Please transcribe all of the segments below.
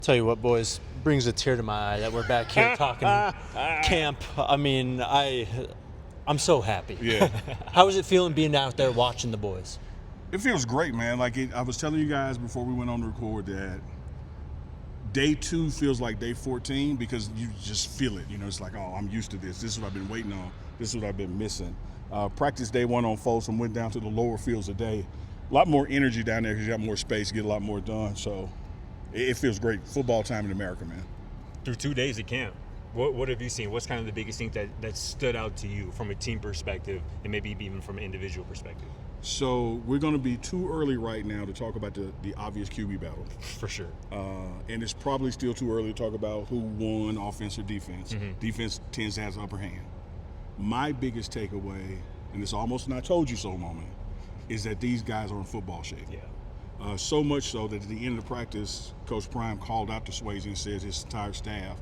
Tell you what, boys, brings a tear to my eye that we're back here talking camp. I mean, I'm so happy. Yeah. How is it feeling being out there watching the boys? It feels great, man. I was telling you guys before we went on to record that day 2 feels like day 14 because you just feel it. You know, it's like, oh, I'm used to this. This is what I've been waiting on. This is what I've been missing. Practice day 1 on Folsom, went down to the lower fields today. A lot more energy down there because you got more space, get a lot more done. So it feels great. Football time in America, man. Through 2 days of camp, what have you seen? What's kind of the biggest thing that stood out to you from a team perspective and maybe even from an individual perspective? So we're going to be too early right now to talk about the obvious QB battle. For sure. And it's probably still too early to talk about who won offense or defense. Mm-hmm. Defense tends to have the upper hand. My biggest takeaway, and it's almost an I told you so moment, is that these guys are in football shape. Yeah. So much so that at the end of the practice, Coach Prime called out to Swayze and said his entire staff,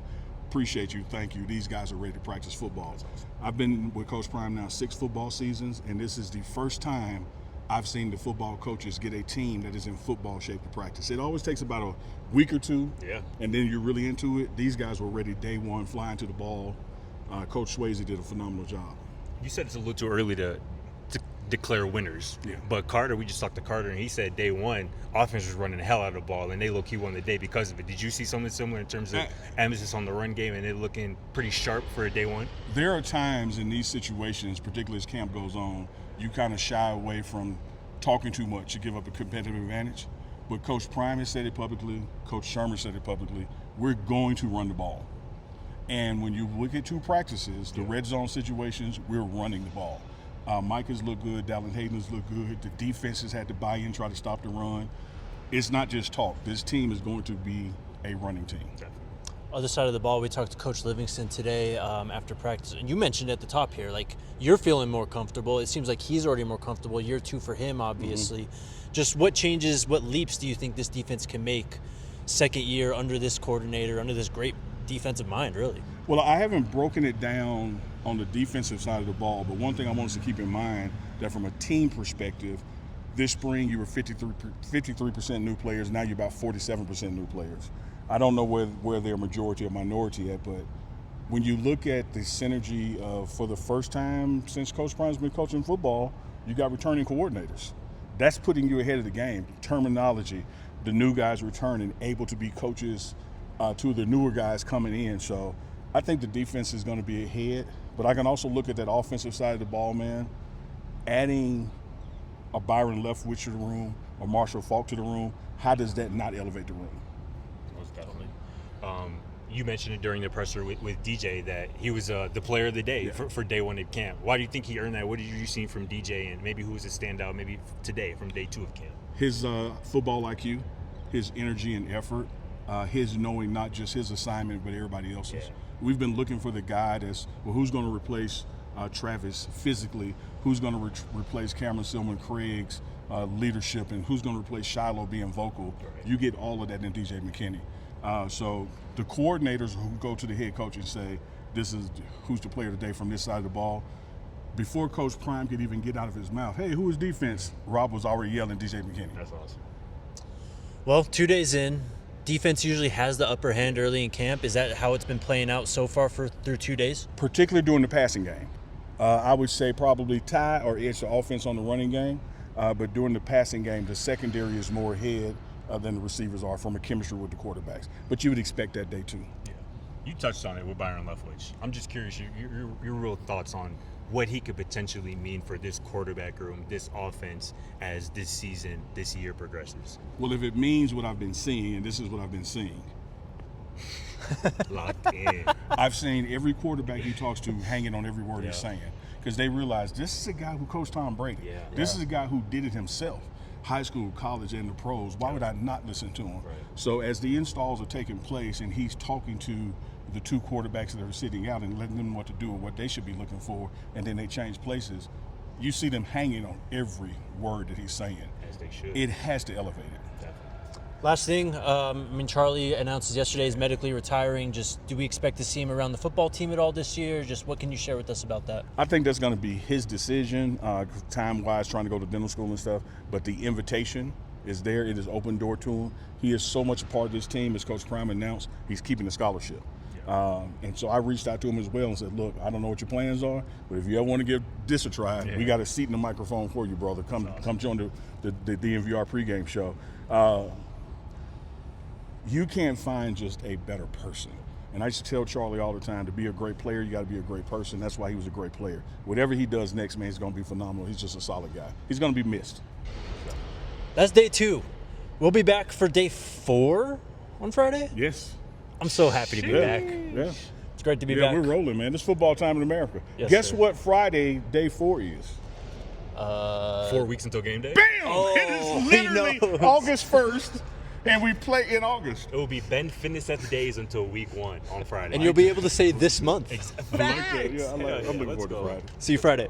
appreciate you, thank you. These guys are ready to practice football. Awesome. I've been with Coach Prime now 6 football seasons, and this is the first time I've seen the football coaches get a team that is in football shape to practice. It always takes about a week or two, and then you're really into it. These guys were ready day 1, flying to the ball. Coach Swayze did a phenomenal job. You said it's a little too early to declare winners. Yeah. But Carter, we just talked to Carter, and he said day 1, offense was running the hell out of the ball, and they low-key won the day because of it. Did you see something similar in terms of emphasis on the run game and it looking pretty sharp for a day 1? There are times in these situations, particularly as camp goes on, you kind of shy away from talking too much to give up a competitive advantage. But Coach Prime has said it publicly, Coach Sherman said it publicly, we're going to run the ball. And when you look at 2 practices, the red zone situations, we're running the ball. Mike has looked good. Dallin Hayden has looked good. The defense has had to buy in, try to stop the run. It's not just talk. This team is going to be a running team. Other side of the ball, we talked to Coach Livingston today after practice. And you mentioned at the top here, like, you're feeling more comfortable. It seems like he's already more comfortable. Year 2 for him, obviously. Mm-hmm. Just what changes, what leaps do you think this defense can make second year under this coordinator, under this great defensive mind, really? Well, I haven't broken it down on the defensive side of the ball, but one thing I want us to keep in mind that from a team perspective, this spring you were 53% new players. Now you're about 47% new players. I don't know where they're majority or minority at, but when you look at the synergy of, for the first time since Coach Prime's been coaching football, you got returning coordinators. That's putting you ahead of the game. Terminology, the new guys returning, able to be coaches to the newer guys coming in. So I think the defense is going to be ahead, but I can also look at that offensive side of the ball, man. Adding a Byron Leftwich to the room or Marshall Faulk to the room, how does that not elevate the room? Most definitely. You mentioned it during the presser with DJ that he was the player of the day for day 1 at camp. Why do you think he earned that? What did you see from DJ, and maybe who was a standout maybe today from day 2 of camp? His football IQ, his energy and effort, his knowing not just his assignment but everybody else's. Yeah. We've been looking for the guy that's, well, who's going to replace Travis physically, who's going to replace Cameron Silman Craig's leadership, and who's going to replace Shiloh being vocal. Right. You get all of that in DJ McKinney. So the coordinators who go to the head coach and say, this is who's the player of the day from this side of the ball, before Coach Prime could even get out of his mouth, hey, who is defense? Rob was already yelling DJ McKinney. That's awesome. Well, 2 days in, defense usually has the upper hand early in camp. Is that how it's been playing out so far through 2 days? Particularly during the passing game. I would say probably tie or edge the offense on the running game, but during the passing game, the secondary is more ahead than the receivers are from a chemistry with the quarterbacks. But you would expect that day too. Yeah. You touched on it with Byron Leftwich. I'm just curious, your real thoughts on what he could potentially mean for this quarterback room, this offense, as this year progresses. Well, if it means what I've been seeing, and this is what I've been seeing. Locked in. I've seen every quarterback he talks to hanging on every word he's saying, because they realize this is a guy who coached Tom Brady. Yeah. This is a guy who did it himself, high school, college, and the pros. Why would I not listen to him? Right. So as the installs are taking place and he's talking to the 2 quarterbacks that are sitting out and letting them know what to do or what they should be looking for, and then they change places, you see them hanging on every word that he's saying. As they should. It has to elevate it. Last thing, Charlie announces yesterday he's medically retiring. Just, do we expect to see him around the football team at all this year? Just what can you share with us about that? I think that's going to be his decision, time-wise, trying to go to dental school and stuff. But the invitation is there. It is open door to him. He is so much a part of this team. As Coach Prime announced, he's keeping the scholarship. And so I reached out to him as well and said, look, I don't know what your plans are, but if you ever want to give this a try, we got a seat in the microphone for you, brother. Come join the DNVR pregame show. You can't find just a better person. And I used to tell Charlie all the time, to be a great player, you got to be a great person. That's why he was a great player. Whatever he does next, man, he's going to be phenomenal. He's just a solid guy. He's going to be missed. That's day 2. We'll be back for day 4 on Friday? Yes. I'm so happy to be back. Yeah. It's great to be Yeah, back. we're rolling, man. It's football time in America. Yes, Guess sir. what Friday, day 4 is? 4 weeks until game day. Bam! Oh, It is literally he knows. August 1st, and we play in August. It will be Ben Fitness at the days until week 1 on Friday. And you'll be able to say this month. I like that. Yeah, I'm looking let's forward to go. Friday. See you Friday.